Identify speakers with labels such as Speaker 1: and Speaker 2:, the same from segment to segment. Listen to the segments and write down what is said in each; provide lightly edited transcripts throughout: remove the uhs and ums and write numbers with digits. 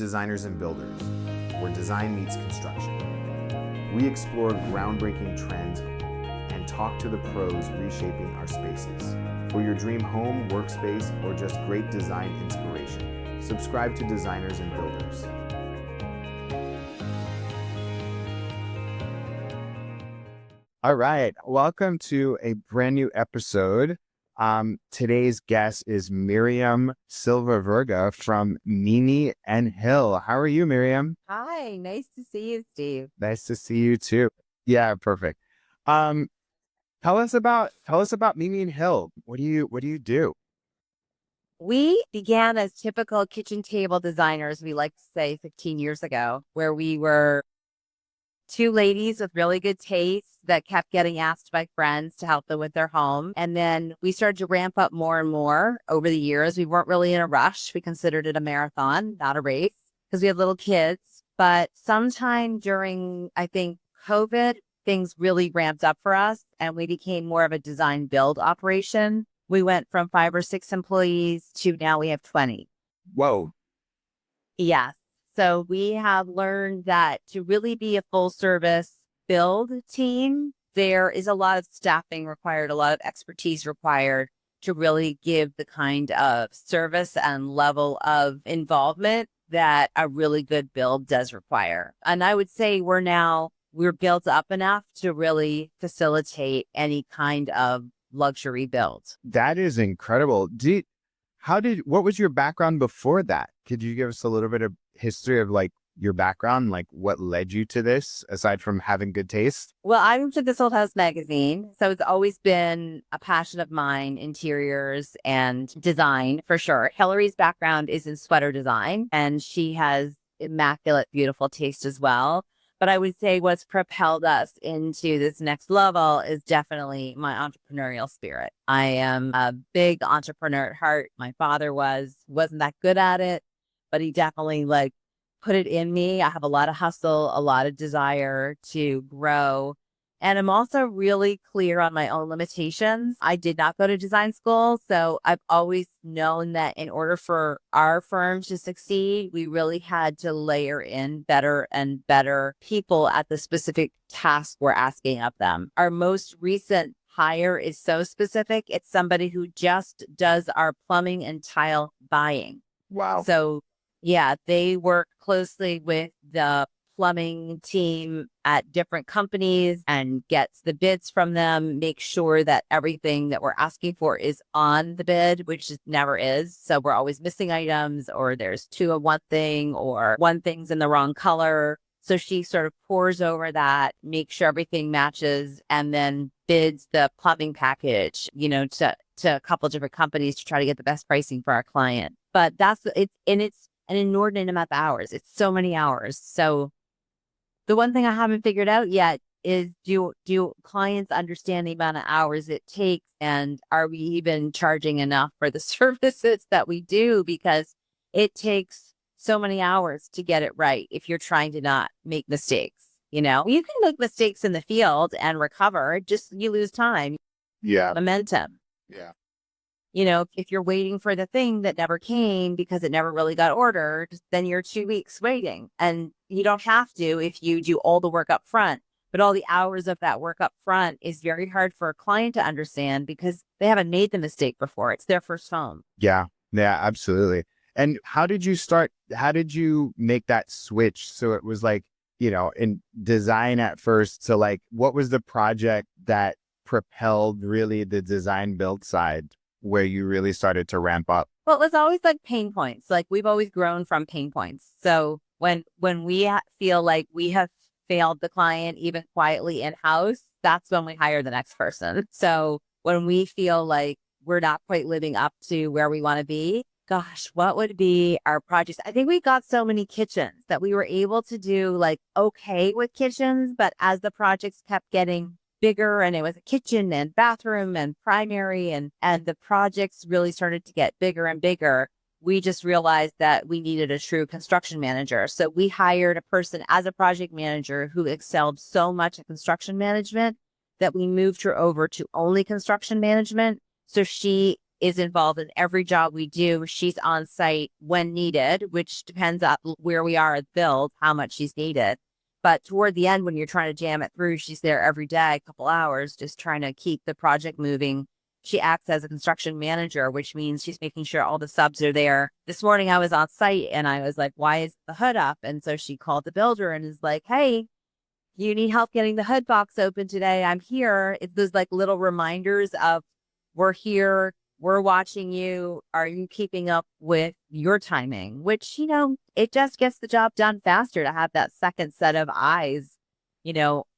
Speaker 1: Designers and Builders, where design meets construction. We explore groundbreaking trends and talk to the pros reshaping our spaces. For your dream home, workspace, or just great design inspiration, subscribe to Designers and Builders. All right, welcome to a brand new episode. Today's guest is Miriam Silva Verga from Mimi and Hill. How are you, Miriam?
Speaker 2: Hi, nice to see you, Steve.
Speaker 1: Nice to see you too. Yeah, perfect. Tell us about Mimi and Hill. What do you do?
Speaker 2: We began as typical kitchen table designers, we like to say 15 years ago, where we were two ladies with really good taste that kept getting asked by friends to help them with their home. And then we started to ramp up more and more over the years. We weren't really in a rush. We considered it a marathon, not a race, because we had little kids. But sometime during, I think, COVID, things really ramped up for us and we became more of a design build operation. We went from 5 or 6 employees to now we have 20.
Speaker 1: Whoa.
Speaker 2: Yes. So we have learned that to really be a full service build team, there is a lot of staffing required, a lot of expertise required to really give the kind of service and level of involvement that a really good build does require. And I would say we're built up enough to really facilitate any kind of luxury build.
Speaker 1: That is incredible. What was your background before that? Could you give us a little bit of history of like your background, like what led you to this aside from having good taste?
Speaker 2: Well, I moved to This Old House magazine. So it's always been a passion of mine, interiors and design for sure. Hillary's background is in sweater design and she has immaculate, beautiful taste as well. But I would say what's propelled us into this next level is definitely my entrepreneurial spirit. I am a big entrepreneur at heart. My father wasn't that good at it, but he definitely put it in me. I have a lot of hustle, a lot of desire to grow. And I'm also really clear on my own limitations. I did not go to design school. So I've always known that in order for our firm to succeed, we really had to layer in better and better people at the specific task we're asking of them. Our most recent hire is so specific. It's somebody who just does our plumbing and tile buying.
Speaker 1: Wow.
Speaker 2: So yeah, they work closely with the plumbing team at different companies and gets the bids from them, make sure that everything that we're asking for is on the bid, which it never is. So we're always missing items or there's 2 of one thing or one thing's in the wrong color. So she sort of pours over that, makes sure everything matches and then bids the plumbing package, to a couple of different companies to try to get the best pricing for our client. But it's an inordinate amount of hours. It's so many hours. So the one thing I haven't figured out yet is do clients understand the amount of hours it takes and are we even charging enough for the services that we do? Because it takes so many hours to get it right if you're trying to not make mistakes. You can make mistakes in the field and recover, just you lose time.
Speaker 1: Yeah.
Speaker 2: Momentum.
Speaker 1: Yeah.
Speaker 2: If you're waiting for the thing that never came because it never really got ordered, then you're 2 weeks waiting. And you don't have to if you do all the work up front. But all the hours of that work up front is very hard for a client to understand because they haven't made the mistake before. It's their first home.
Speaker 1: Yeah. Yeah, absolutely. And how did you make that switch? So it was in design at first. So what was the project that propelled really the design build side where you really started to ramp up?
Speaker 2: Well, it was always pain points. We've always grown from pain points. So when we feel like we have failed the client, even quietly in-house, that's when we hire the next person. So when we feel like we're not quite living up to where we want to be, gosh, what would be our projects? I think we got so many kitchens that we were able to do okay with kitchens, but as the projects kept getting bigger and it was a kitchen and bathroom and primary and the projects really started to get bigger and bigger, we just realized that we needed a true construction manager. So we hired a person as a project manager who excelled so much at construction management that we moved her over to only construction management. So she is involved in every job we do. She's on site when needed, which depends on where we are at build, how much she's needed. But toward the end, when you're trying to jam it through, she's there every day, a couple hours, just trying to keep the project moving. She acts as a construction manager, which means she's making sure all the subs are there. This morning I was on site and I was like, why is the hood up? And so she called the builder and is like, hey, you need help getting the hood box open today. I'm here. It's those like little reminders of we're here. We're watching you. Are you keeping up with your timing? Which, it just gets the job done faster to have that second set of eyes,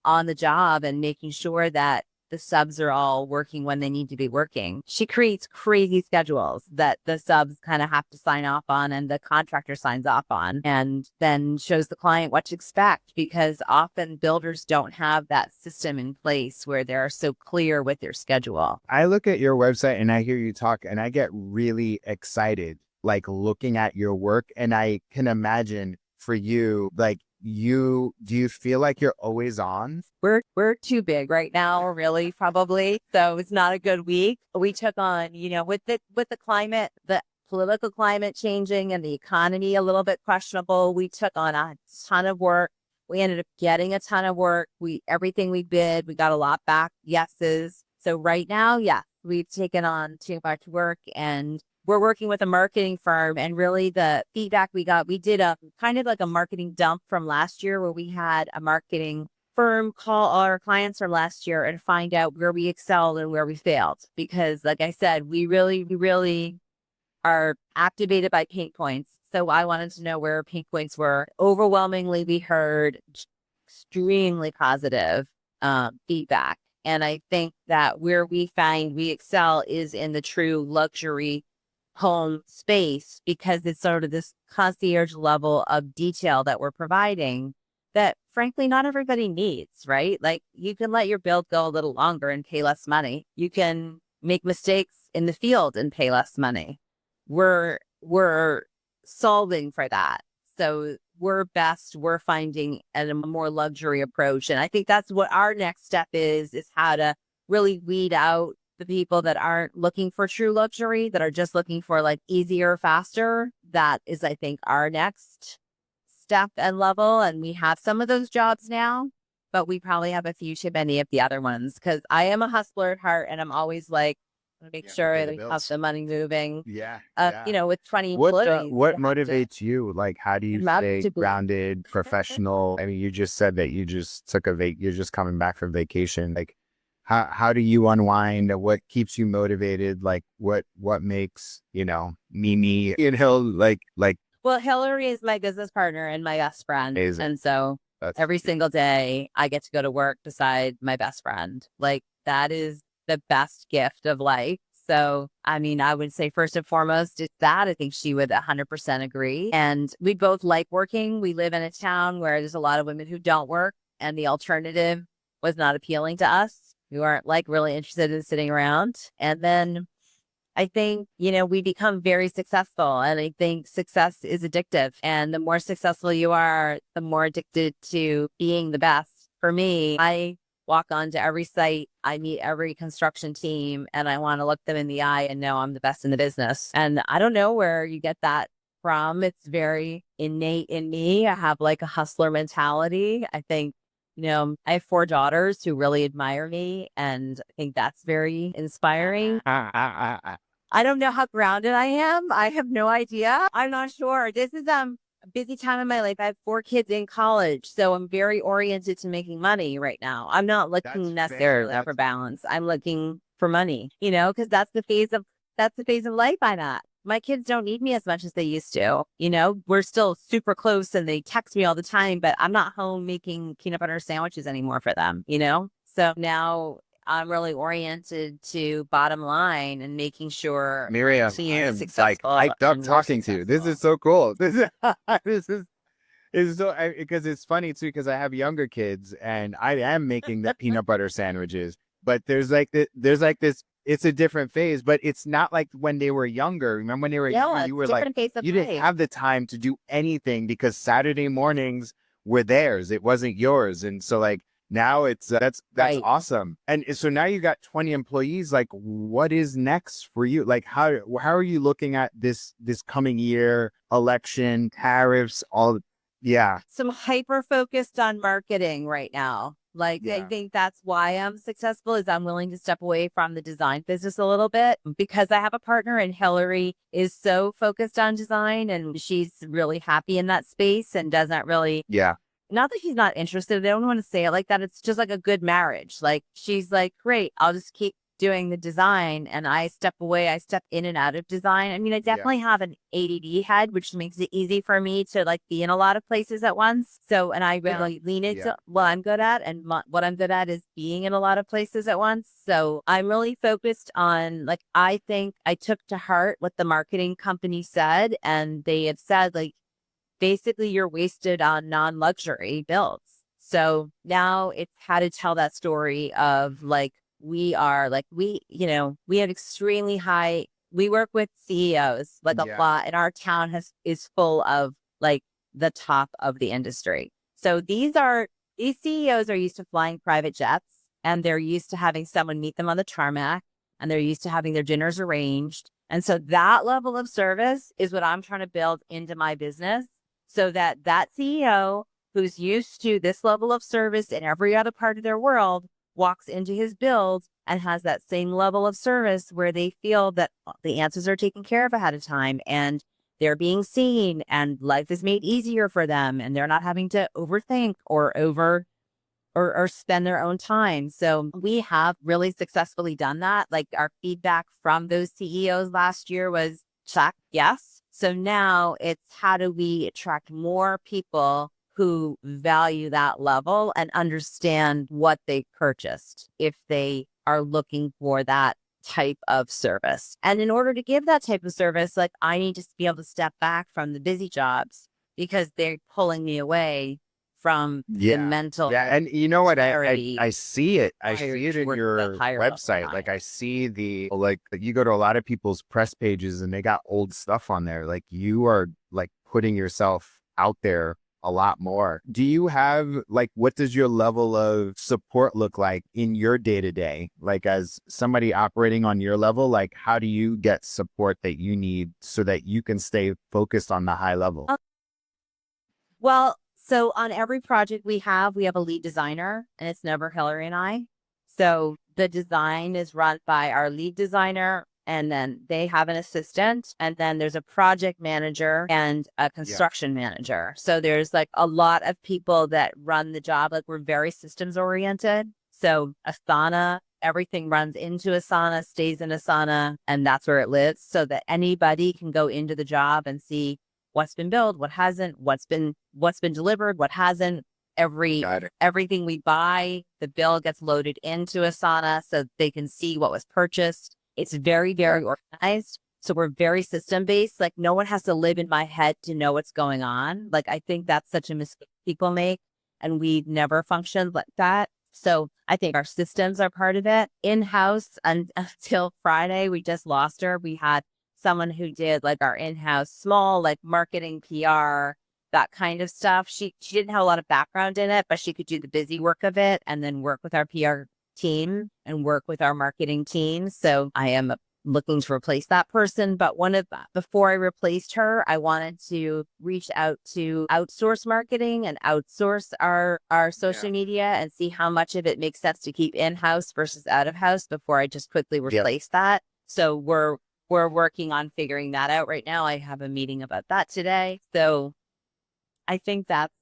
Speaker 2: on the job and making sure that the subs are all working when they need to be working. She creates crazy schedules that the subs kind of have to sign off on and the contractor signs off on, and then shows the client what to expect, because often builders don't have that system in place where they're so clear with their schedule.
Speaker 1: I look at your website and I hear you talk and I get really excited, like looking at your work. And I can imagine for you, like, do you feel like you're always on?
Speaker 2: We're too big right now, really, probably. So it's not a good week. We took on, with the climate, the political climate changing and the economy a little bit questionable, we took on a ton of work. We ended up getting a ton of work. Everything we bid, we got a lot back, yeses. So right now, yeah, we've taken on too much work, and we're working with a marketing firm, and really the feedback we got, we did a kind of like a marketing dump from last year where we had a marketing firm call all our clients from last year and find out where we excelled and where we failed. Because like I said, we really are activated by pain points. So I wanted to know where pain points were. Overwhelmingly, we heard extremely positive feedback. And I think that where we find we excel is in the true luxury home space, because it's sort of this concierge level of detail that we're providing that frankly not everybody needs, right? Like, you can let your build go a little longer and pay less money. You can make mistakes in the field and pay less money. We're solving for that. So we're finding a more luxury approach. And I think that's what our next step is how to really weed out the people that aren't looking for true luxury, that are just looking for like easier, faster. That is, I think, our next step and level. And we have some of those jobs now, but we probably have a few too many of the other ones, because I am a hustler at heart and I'm always like, make sure that we have the money moving.
Speaker 1: Yeah.
Speaker 2: With 20
Speaker 1: What
Speaker 2: employees.
Speaker 1: what motivates you? Like, how do you stay grounded, professional? I mean, you just said that you just you're just coming back from vacation. Like, how do you unwind? What keeps you motivated? Like, what makes, me, like.
Speaker 2: Well, Hillary is my business partner and my best friend.
Speaker 1: Amazing.
Speaker 2: And so every single day I get to go to work beside my best friend. Like, that is the best gift of life. So, I mean, I would say first and foremost is that. I think she would 100% agree. And we both like working. We live in a town where there's a lot of women who don't work, and the alternative was not appealing to us. We weren't like really interested in sitting around. And then I think, we become very successful, and I think success is addictive. And the more successful you are, the more addicted to being the best. For me, I walk onto every site, I meet every construction team, and I want to look them in the eye and know I'm the best in the business. And I don't know where you get that from. It's very innate in me. I have like a hustler mentality. I think, I have 4 daughters who really admire me, and I think that's very inspiring. I don't know how grounded I am. I have no idea. I'm not sure. This is a busy time in my life. I have 4 kids in college, so I'm very oriented to making money right now. I'm not looking necessarily for balance. I'm looking for money, because that's the phase of life I'm at. My kids don't need me as much as they used to. We're still super close and they text me all the time, but I'm not home making peanut butter sandwiches anymore for them, So now I'm really oriented to bottom line and making sure
Speaker 1: Miriam,
Speaker 2: I'm
Speaker 1: like,
Speaker 2: successful.
Speaker 1: hyped up talking to you. This is so cool. This is so, because it's funny too, because I have younger kids and I am making the peanut butter sandwiches, but there's like this, it's a different phase, but it's not like when they were younger. Remember when they were younger, you were like, you didn't have the time to do anything because Saturday mornings were theirs. It wasn't yours. And so like, Now it's that's
Speaker 2: Right.
Speaker 1: awesome. And so now you got 20 employees. Like, what is next for you? Like, how are you looking at this coming year, election, tariffs, all? Yeah,
Speaker 2: Some hyper focused on marketing right now. Like, I
Speaker 1: yeah,
Speaker 2: think that's why I'm successful is I'm willing to step away from the design business a little bit because I have a partner and Hillary is so focused on design and she's really happy in that space and doesn't really,
Speaker 1: yeah,
Speaker 2: not that she's not interested. I don't want to say it like that. It's just like a good marriage. Like she's like, great, I'll just keep doing the design and I step away. I step in and out of design. I mean, I
Speaker 1: yeah,
Speaker 2: definitely have an ADD head, which makes it easy for me to like be in a lot of places at once. So, and I really lean
Speaker 1: yeah,
Speaker 2: into what I'm good at. And what I'm good at is being in a lot of places at once. So I'm really focused on like, I think I took to heart what the marketing company said. And they had said like, basically you're wasted on non-luxury builds. So now it's how to tell that story of like we are like we have extremely high we work with CEOs like a
Speaker 1: yeah,
Speaker 2: lot and our town is full of like the top of the industry. So these CEOs are used to flying private jets and they're used to having someone meet them on the tarmac and they're used to having their dinners arranged. And so that level of service is what I'm trying to build into my business so that that CEO who's used to this level of service in every other part of their world walks into his build and has that same level of service where they feel that the answers are taken care of ahead of time and they're being seen and life is made easier for them and they're not having to overthink or spend their own time. So we have really successfully done that. Like our feedback from those CEOs last year was check, yes. So now it's how do we attract more people who value that level and understand what they purchased if they are looking for that type of service. And in order to give that type of service, like I need to be able to step back from the busy jobs because they're pulling me away from the
Speaker 1: yeah, yeah.
Speaker 2: mental
Speaker 1: And you know what?
Speaker 2: clarity
Speaker 1: I see it. I
Speaker 2: required
Speaker 1: see it
Speaker 2: to
Speaker 1: in
Speaker 2: work at a
Speaker 1: your
Speaker 2: higher level
Speaker 1: website. Like
Speaker 2: time.
Speaker 1: I see the like you go to a lot of people's press pages and they got old stuff on there. Like you are like putting yourself out there a lot more. Do you have like what does your level of support look like in your day to day? Like as somebody operating on your level, like how do you get support that you need so that you can stay focused on the high level?
Speaker 2: Well, so on every project we have a lead designer, and it's never Hillary and I. So the design is run by our lead designer, and then they have an assistant, and then there's a project manager and a
Speaker 1: Yeah.
Speaker 2: construction manager. So there's like a lot of people that run the job. Like we're very systems oriented. So Asana, everything runs into Asana, stays in Asana, and that's where it lives so that anybody can go into the job and see what's been built, what hasn't, what's been delivered, what hasn't.
Speaker 1: Got it.
Speaker 2: Everything we buy, the bill gets loaded into Asana so they can see what was purchased. It's very,
Speaker 1: Yeah.
Speaker 2: very organized. So we're very system based. Like no one has to live in my head to know what's going on. Like I think that's such a mistake people make. And we never functioned like that. So I think our systems are part of it. In house until Friday, we just lost her. We had someone who did like our in-house small like marketing PR, that kind of stuff. She didn't have a lot of background in it, but she could do the busy work of it and then work with our PR team and work with our marketing team. So I am looking to replace that person. But before I replaced her, I wanted to reach out to outsource marketing and outsource our
Speaker 1: Yeah.
Speaker 2: social media and see how much of it makes sense to keep in-house versus out of house before I just quickly
Speaker 1: Yeah.
Speaker 2: replace that. So we're working on figuring that out right now. I have a meeting about that today. So I think that's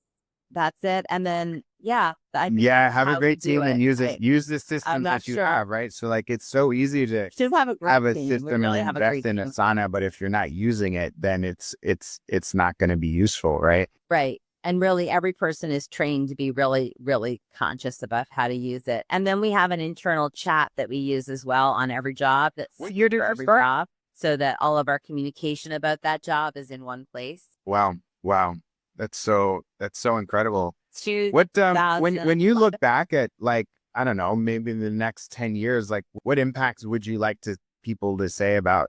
Speaker 2: it. And then yeah, I think
Speaker 1: Yeah,
Speaker 2: that's
Speaker 1: have a
Speaker 2: how we
Speaker 1: great
Speaker 2: do
Speaker 1: team and
Speaker 2: it.
Speaker 1: use it. Use the
Speaker 2: I'm
Speaker 1: systems
Speaker 2: not
Speaker 1: that you
Speaker 2: sure.
Speaker 1: have, right? So like it's so easy to
Speaker 2: We do have a great
Speaker 1: have a
Speaker 2: team. We
Speaker 1: system and
Speaker 2: really have a
Speaker 1: invest
Speaker 2: great
Speaker 1: in
Speaker 2: team.
Speaker 1: Asana, but if you're not using it, then it's not going to be useful, right?
Speaker 2: Right. And really every person is trained to be really, really conscious about how to use it. And then we have an internal chat that we use as well on every job that's
Speaker 1: What year did
Speaker 2: for
Speaker 1: you
Speaker 2: every
Speaker 1: start?
Speaker 2: job so that all of our communication about that job is in one place.
Speaker 1: Wow. Wow. That's so incredible. What when you
Speaker 2: 2011.
Speaker 1: look back at like, I don't know, maybe the next 10 years, like what impacts would you like to people to say about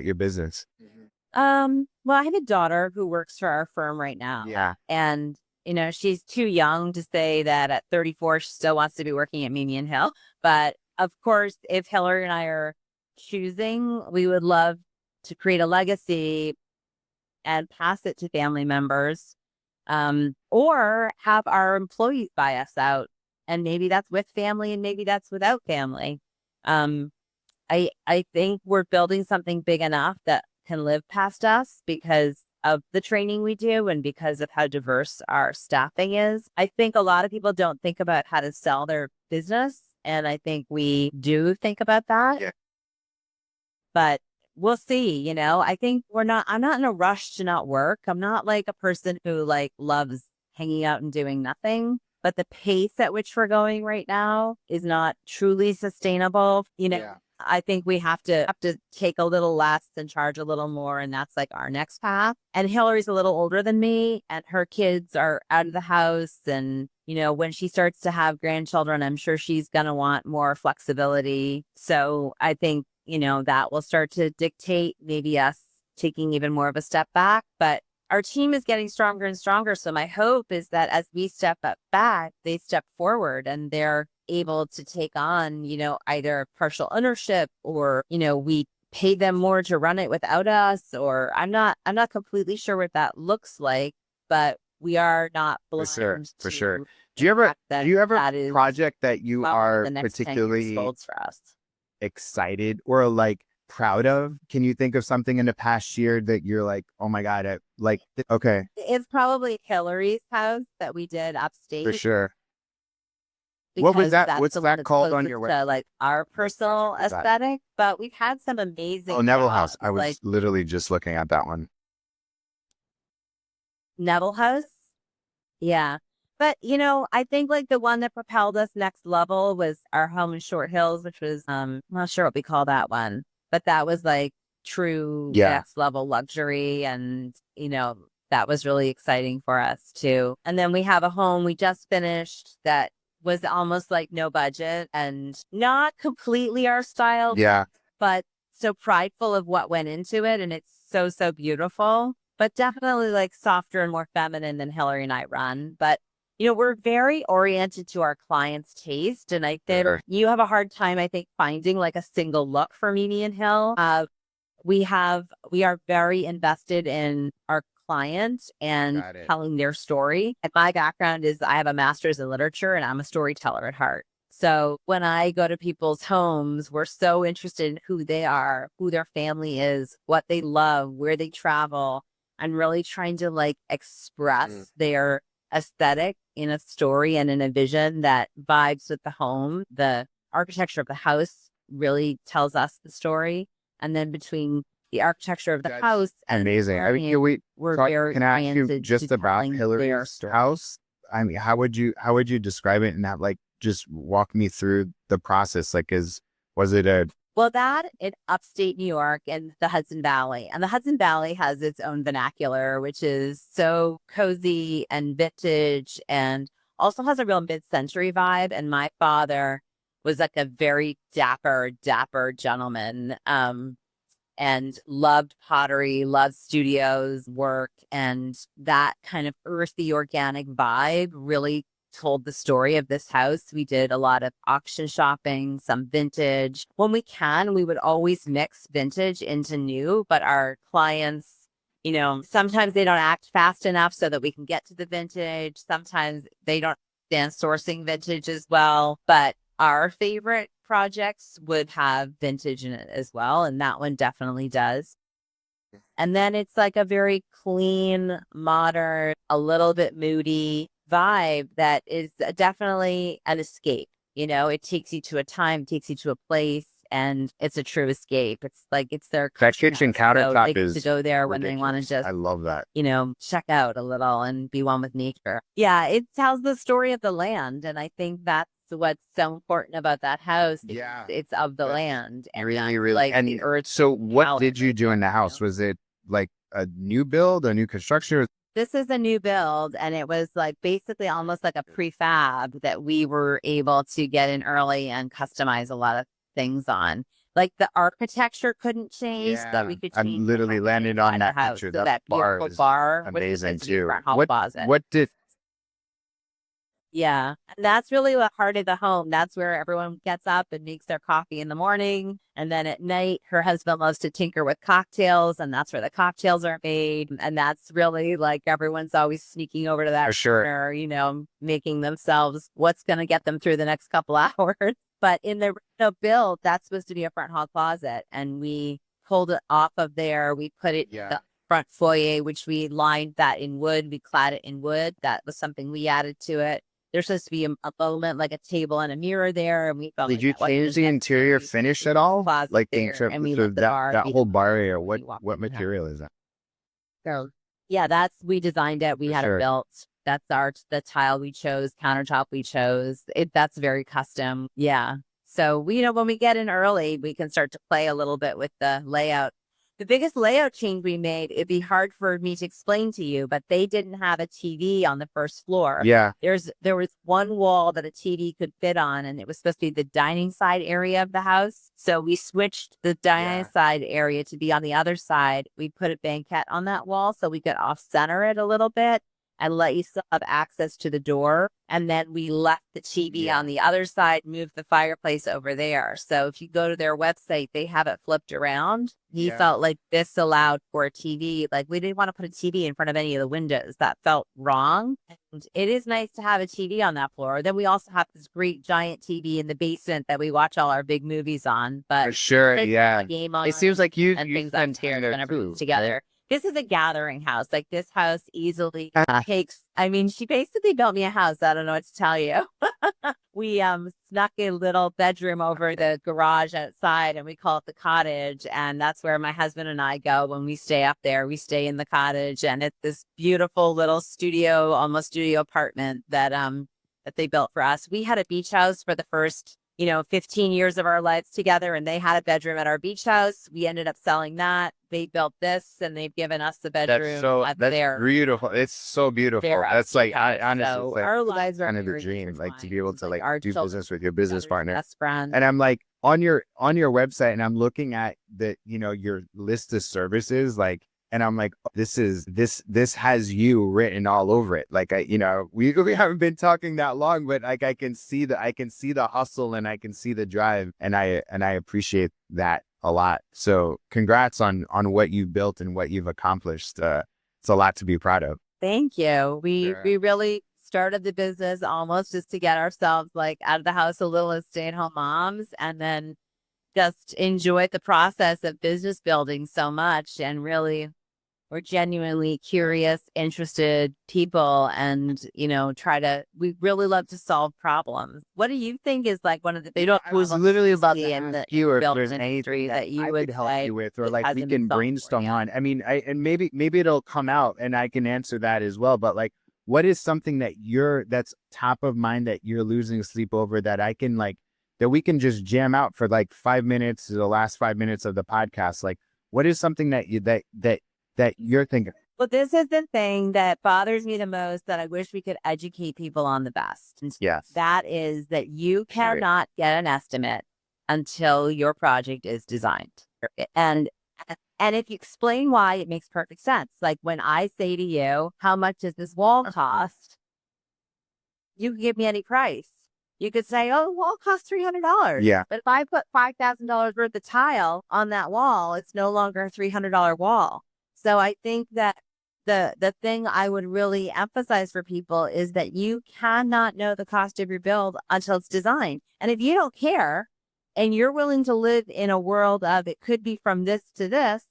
Speaker 1: your business?
Speaker 2: Well, I have a daughter who works for our firm right now.
Speaker 1: Yeah.
Speaker 2: And she's too young to say that at 34, she still wants to be working at Miriam Hill. But of course, if Hillary and I are choosing, we would love to create a legacy and pass it to family members, or have our employees buy us out. And maybe that's with family and maybe that's without family. Um, I think we're building something big enough that can live past us because of the training we do and because of how diverse our staffing is. I think a lot of people don't think about how to sell their business. And I think we do think about that.
Speaker 1: Yeah.
Speaker 2: But we'll see, I think I'm not in a rush to not work. I'm not like a person who like loves hanging out and doing nothing. But the pace at which we're going right now is not truly sustainable.
Speaker 1: Yeah.
Speaker 2: I think we have to take a little less and charge a little more. And that's like our next path. And Hillary's a little older than me and her kids are out of the house. And, when she starts to have grandchildren, I'm sure she's going to want more flexibility. So I think, that will start to dictate maybe us taking even more of a step back. But our team is getting stronger and stronger. So my hope is that as we step back, they step forward and they're able to take on, either partial ownership or, we pay them more to run it without us, or I'm not completely sure what that looks like, but we are not blind
Speaker 1: For
Speaker 2: to
Speaker 1: sure.
Speaker 2: the
Speaker 1: Do you ever
Speaker 2: fact that
Speaker 1: do you ever
Speaker 2: that is
Speaker 1: project that you
Speaker 2: what
Speaker 1: are
Speaker 2: the next 10 years
Speaker 1: particularly
Speaker 2: holds for us.
Speaker 1: excited or like proud of? Can you think of something in the past year that you're like, oh my God, okay,
Speaker 2: It's probably Hillary's house that we did
Speaker 1: for
Speaker 2: upstate
Speaker 1: sure. What was
Speaker 2: because
Speaker 1: that?
Speaker 2: that's
Speaker 1: What's
Speaker 2: the one
Speaker 1: that
Speaker 2: that's
Speaker 1: called on
Speaker 2: closest
Speaker 1: your
Speaker 2: to
Speaker 1: website?
Speaker 2: like our personal
Speaker 1: Is that?
Speaker 2: aesthetic. But we've had some
Speaker 1: Oh,
Speaker 2: amazing
Speaker 1: Neville House.
Speaker 2: jobs,
Speaker 1: I
Speaker 2: like
Speaker 1: was literally just looking at that one.
Speaker 2: Neville House. Yeah. But I think like the one that propelled us next level was our home in Short Hills, which was I'm not sure what we call that one, but that was like true
Speaker 1: Yeah.
Speaker 2: next level luxury. And that was really exciting for us too. And then we have a home we just finished that was almost like no budget and not completely our style,
Speaker 1: Yeah.
Speaker 2: but so prideful of what went into it. And it's so, so beautiful, but definitely like softer and more feminine than Hillary and I run. But, we're very oriented to our clients' taste. And I think
Speaker 1: Sure.
Speaker 2: you have a hard time, I think, finding like a single look for Median Hill. We are very invested in our client and
Speaker 1: Got it.
Speaker 2: telling their story. And my background is I have a master's in literature and I'm a storyteller at heart. So when I go to people's homes, we're so interested in who they are, who their family is, what they love, where they travel, and really trying to like express their aesthetic in a story and in a vision that vibes with the home. The architecture of the house really tells us the story. And then between the architecture of the
Speaker 1: That's
Speaker 2: house and
Speaker 1: amazing. I mean,
Speaker 2: we're
Speaker 1: so
Speaker 2: very
Speaker 1: can I ask you
Speaker 2: oriented
Speaker 1: just
Speaker 2: to
Speaker 1: about
Speaker 2: telling their
Speaker 1: Hillary's
Speaker 2: story.
Speaker 1: house? I mean, how would you describe it and have like just walk me through the process? Like, was it a
Speaker 2: Well, that in upstate New York and the Hudson Valley. And the Hudson Valley has its own vernacular, which is so cozy and vintage and also has a real mid-century vibe. And my father was like a very dapper gentleman. And loved pottery, loved studios work. And that kind of earthy, organic vibe really told the story of this house. We did a lot of auction shopping, some vintage. When we can, we would always mix vintage into new, but our clients, sometimes they don't act fast enough so that we can get to the vintage. Sometimes they don't stand sourcing vintage as well, but our favorite projects would have vintage in it as well. And that one definitely does. And then it's like a very clean, modern, a little bit moody vibe that is definitely an escape. It takes you to a time, takes you to a place, and it's a true escape. It's like it's their
Speaker 1: that
Speaker 2: country
Speaker 1: kitchen
Speaker 2: house. So
Speaker 1: countertop
Speaker 2: they get to
Speaker 1: is
Speaker 2: go there when they want to
Speaker 1: ridiculous.
Speaker 2: just
Speaker 1: I love that.
Speaker 2: check out a little and be one with nature. Yeah, it tells the story of the land. And I think that's what's so important about that house.
Speaker 1: Yeah.
Speaker 2: It's of the
Speaker 1: That's
Speaker 2: land and
Speaker 1: really,
Speaker 2: that's
Speaker 1: really.
Speaker 2: like
Speaker 1: And
Speaker 2: the earth.
Speaker 1: so, what
Speaker 2: power
Speaker 1: did you
Speaker 2: right
Speaker 1: do in
Speaker 2: there,
Speaker 1: the house? Was it like a new build, a new construction?
Speaker 2: This is a new build and it was like basically almost like a prefab that we were able to get in early and customize a lot of things on. Like the architecture couldn't change, but
Speaker 1: Yeah,
Speaker 2: we could
Speaker 1: I'm
Speaker 2: change
Speaker 1: literally landing on
Speaker 2: inside the
Speaker 1: that
Speaker 2: house.
Speaker 1: picture.
Speaker 2: So
Speaker 1: That
Speaker 2: that
Speaker 1: bar
Speaker 2: beautiful
Speaker 1: is
Speaker 2: bar with
Speaker 1: amazing
Speaker 2: the
Speaker 1: too.
Speaker 2: front hall
Speaker 1: What
Speaker 2: closet.
Speaker 1: what did
Speaker 2: Yeah. And that's really the heart of the home. That's where everyone gets up and makes their coffee in the morning. And then at night, her husband loves to tinker with cocktails, and that's where the cocktails are made. And that's really like everyone's always sneaking over to
Speaker 1: For
Speaker 2: that
Speaker 1: sure.
Speaker 2: corner, making themselves what's going to get them through the next couple hours. But in the build, that's supposed to be a front hall closet. And we pulled it off of there. We put it in the front foyer, which we lined that in wood. We clad it in wood. That was something we added to it. There's supposed to be a moment, like a table and a mirror there, and we felt
Speaker 1: Did
Speaker 2: like
Speaker 1: you
Speaker 2: that wasn't
Speaker 1: change the interior
Speaker 2: necessary.
Speaker 1: finish at all?
Speaker 2: Closet
Speaker 1: Like the
Speaker 2: there, and we
Speaker 1: so
Speaker 2: let the
Speaker 1: that
Speaker 2: bar
Speaker 1: that
Speaker 2: be
Speaker 1: whole
Speaker 2: the
Speaker 1: bar area,
Speaker 2: when you walk
Speaker 1: what
Speaker 2: in the house.
Speaker 1: material is that?
Speaker 2: So yeah, we designed it. We
Speaker 1: For
Speaker 2: had it
Speaker 1: sure.
Speaker 2: built. That's the tile we chose, countertop we chose. That's very custom. Yeah. So when we get in early, we can start to play a little bit with the layout. The biggest layout change we made, it'd be hard for me to explain to you, but they didn't have a TV on the first floor.
Speaker 1: Yeah.
Speaker 2: There was one wall that a TV could fit on, and it was supposed to be the dining side area of the house. So we switched the dining side area to be on the other side. We put a banquette on that wall so we could off center it a little bit and let you still have access to the door. And then we left the TV on the other side, moved the fireplace over there. So if you go to their website, they have it flipped around. He felt like this allowed for a TV. Like we didn't want to put a TV in front of any of the windows. That felt wrong. And it is nice to have a TV on that floor. Then we also have this great giant TV in the basement that we watch all our big movies on. But
Speaker 1: For sure. Yeah.
Speaker 2: game on
Speaker 1: It seems like you
Speaker 2: and
Speaker 1: you
Speaker 2: things
Speaker 1: spend
Speaker 2: upstairs
Speaker 1: time there
Speaker 2: and everything's
Speaker 1: too.
Speaker 2: together. This is a gathering house. Like this house easily takes, I mean, she basically built me a house. I don't know what to tell you. We snuck a little bedroom over the garage outside, and we call it the cottage. And that's where my husband and I go when we stay up there. We stay in the cottage, and it's this beautiful little studio, almost studio apartment that they built for us. We had a beach house for the first 15 years of our lives together, and they had a bedroom at our beach house. We ended up selling that. They built this, and they've given us the bedroom
Speaker 1: That's
Speaker 2: there.
Speaker 1: beautiful. It's so beautiful. That's like I honestly
Speaker 2: So
Speaker 1: like
Speaker 2: our lives are
Speaker 1: kind of the
Speaker 2: very
Speaker 1: dream, like to be able
Speaker 2: intertwined.
Speaker 1: to
Speaker 2: Like
Speaker 1: like
Speaker 2: our
Speaker 1: do
Speaker 2: children
Speaker 1: business with your business
Speaker 2: together,
Speaker 1: partner.
Speaker 2: best friends.
Speaker 1: And I'm like on your website, and I'm looking at the your list of services, like, and I'm like, this has you written all over it. Like we haven't been talking that long, but like I can see the hustle, and I can see the drive, and I appreciate that a lot. So congrats on what you've built and what you've accomplished. It's a lot to be proud of.
Speaker 2: Thank you. We really started the business almost just to get ourselves like out of the house a little as stay-at-home moms, and then just enjoy the process of business building so much. And really, we're genuinely curious, interested people, and we really love to solve problems. What do you think is like one of the big
Speaker 1: I was literally about to
Speaker 2: in the
Speaker 1: ask you if
Speaker 2: built
Speaker 1: there's
Speaker 2: industry
Speaker 1: anything
Speaker 2: that you
Speaker 1: I
Speaker 2: would
Speaker 1: could help
Speaker 2: say
Speaker 1: you with, or
Speaker 2: it
Speaker 1: like we
Speaker 2: hasn't been
Speaker 1: can
Speaker 2: solved for
Speaker 1: brainstorm
Speaker 2: yet?
Speaker 1: on. I mean, and maybe it'll come out, and I can answer that as well. But like, what is something that's top of mind that you're losing sleep over, that I can like, that we can just jam out for like 5 minutes, the last 5 minutes of the podcast? Like, what is something that you're thinking?
Speaker 2: Well, this is the thing that bothers me the most, that I wish we could educate people on the best. And
Speaker 1: Yes.
Speaker 2: that is that you cannot get an estimate until your project is designed. And if you explain why, it makes perfect sense. Like when I say to you, how much does this wall cost? You can give me any price. You could say, oh, the wall costs $300.
Speaker 1: Yeah.
Speaker 2: But if I put $5,000 worth of tile on that wall, it's no longer a $300 wall. So I think that the thing I would really emphasize for people is that you cannot know the cost of your build until it's designed. And if you don't care and you're willing to live in a world of it could be from this to this,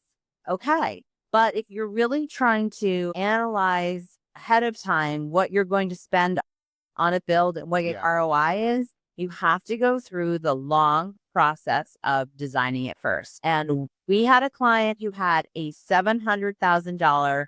Speaker 2: okay. But if you're really trying to analyze ahead of time what you're going to spend on a build and what your ROI is, you have to go through the long process of designing it first. And we had a client who had a $700,000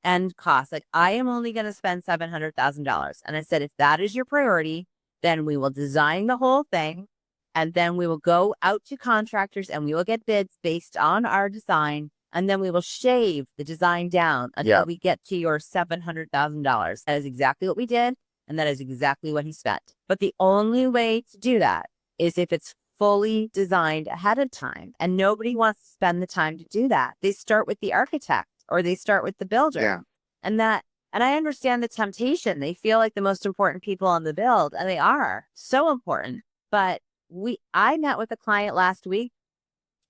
Speaker 2: end cost. Like, I am only going to spend $700,000. And I said, if that is your priority, then we will design the whole thing. And then we will go out to contractors and we will get bids based on our design. And then we will shave the design down until we get to your $700,000. That is exactly what we did. And that is exactly what he spent. But the only way to do that is if it's fully designed ahead of time. And nobody wants to spend the time to do that. They start with the architect or they start with the builder.
Speaker 1: Yeah.
Speaker 2: And that And I understand the temptation. They feel like the most important people on the build, and they are so important. But I met with a client last week.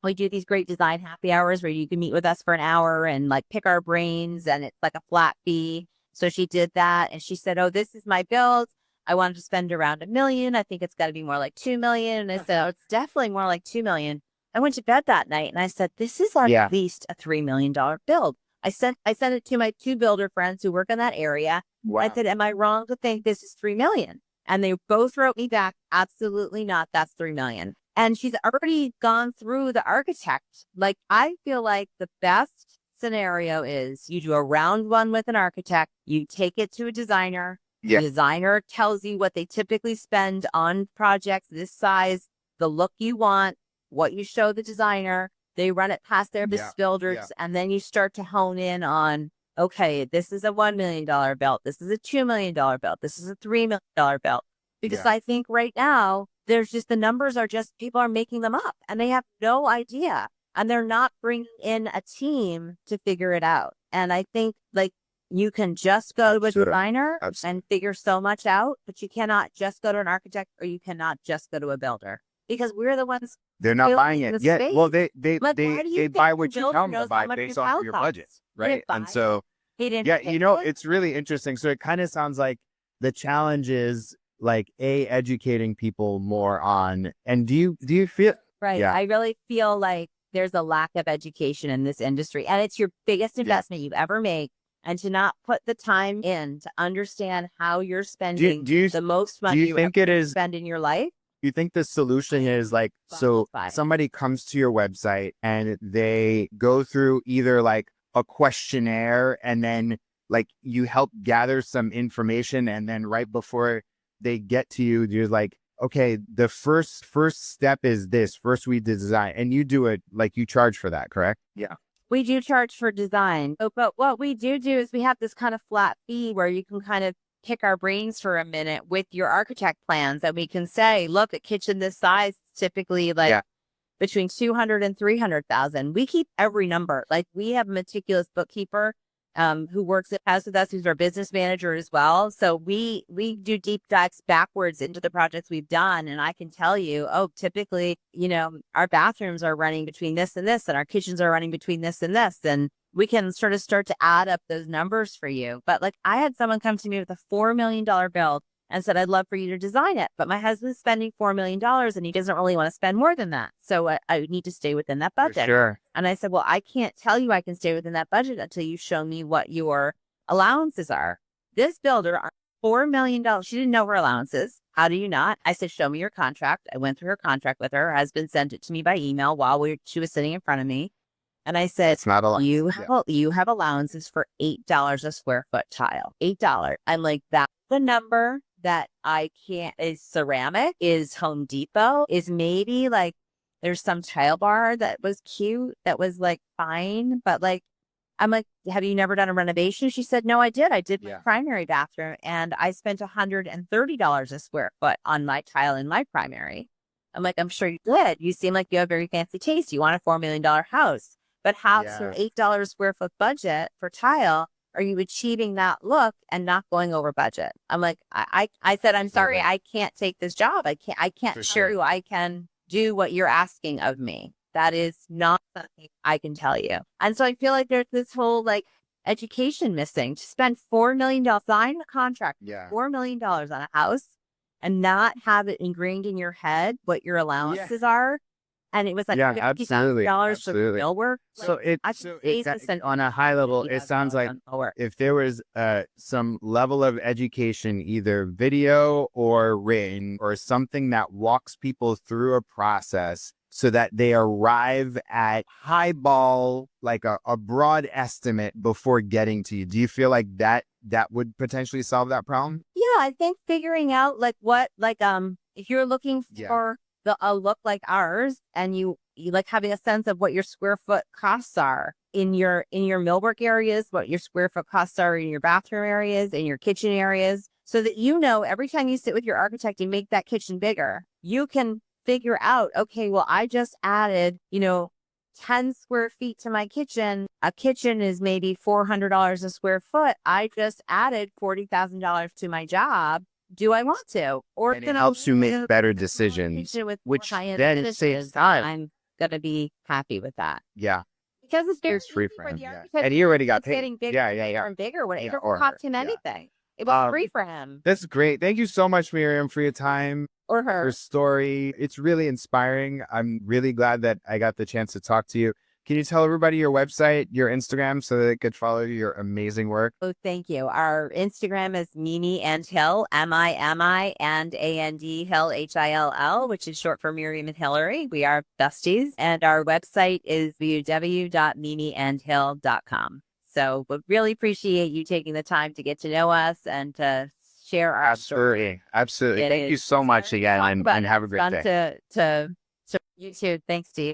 Speaker 2: We do these great design happy hours where you can meet with us for an hour and like pick our brains, and it's like a flat fee. So she did that and she said, "Oh, this is my build. I wanted to spend around $1 million. I think it's got to be more like 2 million." And I said, "Oh, it's definitely more like 2 million." I went to bed that night and I said, "This is at
Speaker 1: Yeah.
Speaker 2: least a $3 million build." I sent it to my 2 builder friends who work in that area. I
Speaker 1: Wow.
Speaker 2: said, "Am I wrong to think this is 3 million?" And they both wrote me back, "Absolutely not. That's 3 million." And she's already gone through the architect. Like, I feel like the best scenario is you do a round one with an architect, you take it to a designer. The
Speaker 1: Yeah.
Speaker 2: designer tells you what they typically spend on projects this size, the look you want, what you show the designer. They run it past their
Speaker 1: Yeah.
Speaker 2: builders,
Speaker 1: Yeah.
Speaker 2: and then you start to hone in on, okay, this is a $1 million belt. This is a $2 million belt. This is a $3 million belt. Because
Speaker 1: Yeah.
Speaker 2: I think right now, there's just the numbers are just people are making them up and they have no idea. And they're not bringing in a team to figure it out. And I think like you can just go to a
Speaker 1: Absolutely.
Speaker 2: designer
Speaker 1: Absolutely.
Speaker 2: and figure so much out, but you cannot just go to an architect or you cannot just go to a builder because we're the ones
Speaker 1: They're not buying
Speaker 2: building
Speaker 1: it
Speaker 2: the
Speaker 1: yet. Well,
Speaker 2: space. Like, why do you
Speaker 1: they
Speaker 2: think
Speaker 1: buy
Speaker 2: the
Speaker 1: what you
Speaker 2: builder
Speaker 1: tell them to
Speaker 2: knows how
Speaker 1: buy
Speaker 2: much your
Speaker 1: based off of
Speaker 2: tile
Speaker 1: your budget,
Speaker 2: costs? He
Speaker 1: right?
Speaker 2: didn't
Speaker 1: And
Speaker 2: buy it.
Speaker 1: so,
Speaker 2: He didn't
Speaker 1: yeah,
Speaker 2: pay for it.
Speaker 1: it's really interesting. So it kind of sounds like the challenge is like educating people more on. And do you feel?
Speaker 2: Right.
Speaker 1: Yeah.
Speaker 2: I really feel like there's a lack of education in this industry, and it's your biggest
Speaker 1: Yeah.
Speaker 2: investment you ever make. And to not put the time in to understand how you're
Speaker 1: Do you
Speaker 2: spending
Speaker 1: do you
Speaker 2: the most
Speaker 1: do
Speaker 2: money
Speaker 1: you
Speaker 2: you ever
Speaker 1: think it is?
Speaker 2: spend in your life,
Speaker 1: You think the solution is like, so
Speaker 2: baffled by it.
Speaker 1: somebody comes to your website and they go through either like a questionnaire and then like you help gather some information and then right before they get to you, you're like, okay, the first step is this. First we design and you do it like you charge for that, correct? Yeah.
Speaker 2: We do charge for design, but what we do is we have this kind of flat fee where you can kind of pick our brains for a minute with your architect plans, and we can say, look, a kitchen this size typically like
Speaker 1: Yeah.
Speaker 2: between 200 and 300,000. We keep every number. Like we have a meticulous bookkeeper who works at house with us, who's our business manager as well. So we do deep dives backwards into the projects we've done. And I can tell you, oh, typically, our bathrooms are running between this and this, and our kitchens are running between this and this. And we can sort of start to add up those numbers for you. But like I had someone come to me with a $4 million bill and said, I'd love for you to design it. But my husband's spending $4 million and he doesn't really want to spend more than that. So I need to stay within that
Speaker 1: For
Speaker 2: budget.
Speaker 1: sure.
Speaker 2: And I said, well, I can't tell you I can stay within that budget until you show me what your allowances are. This builder, $4 million, she didn't know her allowances. How do you not? I said, show me your contract. I went through her contract with her. Her husband sent it to me by email while she was sitting in front of me. And I said,
Speaker 1: It's not a lot.
Speaker 2: you have allowances for $8 a square foot tile. $8. I'm like, that's the number that I can't, is ceramic, is Home Depot, is maybe like there's some tile bar that was cute, that was like fine. But like, I'm like, have you never done a renovation? She said, no, I did. I did my primary bathroom and I spent $130 a square foot on my tile in my primary. I'm like, I'm sure you did. You seem like you have very fancy taste. You want a $4 million house. But how for $8 square foot budget for tile are you achieving that look and not going over budget? I'm like, I said, I'm sorry, I can't take this job. I can't assure you I can do what you're asking of me. That is not something I can tell you. And so I feel like there's this whole like education missing. To spend $4 million, sign a contract, $4 million on a house and not have it ingrained in your head what your allowances are. And it was like $50,000 for millwork.
Speaker 1: So on a high level, it sounds like if there was some level of education, either video or written or something that walks people through a process so that they arrive at highball, like a broad estimate before getting to you. Do you feel like that would potentially solve that problem?
Speaker 2: Yeah, I think figuring out like what, like, if you're looking for a look like ours and you like having a sense of what your square foot costs are in your millwork areas, what your square foot costs are in your bathroom areas, in your kitchen areas, so that every time you sit with your architect and make that kitchen bigger, you can figure out, okay, well, I just added, 10 square feet to my kitchen. A kitchen is maybe $400 a square foot. I just added $40,000 to my job. Do I want to? Or
Speaker 1: And it helps you make better decisions,
Speaker 2: with
Speaker 1: which
Speaker 2: clients
Speaker 1: then it saves time.
Speaker 2: I'm going to be happy with that.
Speaker 1: Yeah.
Speaker 2: Because it's very
Speaker 1: It's free
Speaker 2: easy
Speaker 1: for
Speaker 2: for
Speaker 1: him.
Speaker 2: the
Speaker 1: Yeah.
Speaker 2: architect.
Speaker 1: And he already got
Speaker 2: It's
Speaker 1: paid.
Speaker 2: getting bigger
Speaker 1: Yeah,
Speaker 2: and
Speaker 1: yeah,
Speaker 2: bigger
Speaker 1: yeah.
Speaker 2: and bigger. When it
Speaker 1: Yeah,
Speaker 2: doesn't
Speaker 1: or
Speaker 2: cost
Speaker 1: her.
Speaker 2: him
Speaker 1: Yeah.
Speaker 2: anything. It was free
Speaker 1: Um,
Speaker 2: for him
Speaker 1: That's great. Thank you so much, Miriam, for your time,
Speaker 2: or
Speaker 1: your
Speaker 2: her.
Speaker 1: story. It's really inspiring. I'm really glad that I got the chance to talk to you. Can you tell everybody your website, your Instagram, so that they could follow your amazing work?
Speaker 2: Oh, thank you. Our Instagram is Mimi and Hill, Mimi and AND Hill, HILL, which is short for Miriam and Hillary. We are besties. And our website is www.mimiandhill.com. So we really appreciate you taking the time to get to know us and to share our story.
Speaker 1: Absolutely. Thank you so much again, and have a great day.
Speaker 2: To you too. Thanks, Steve.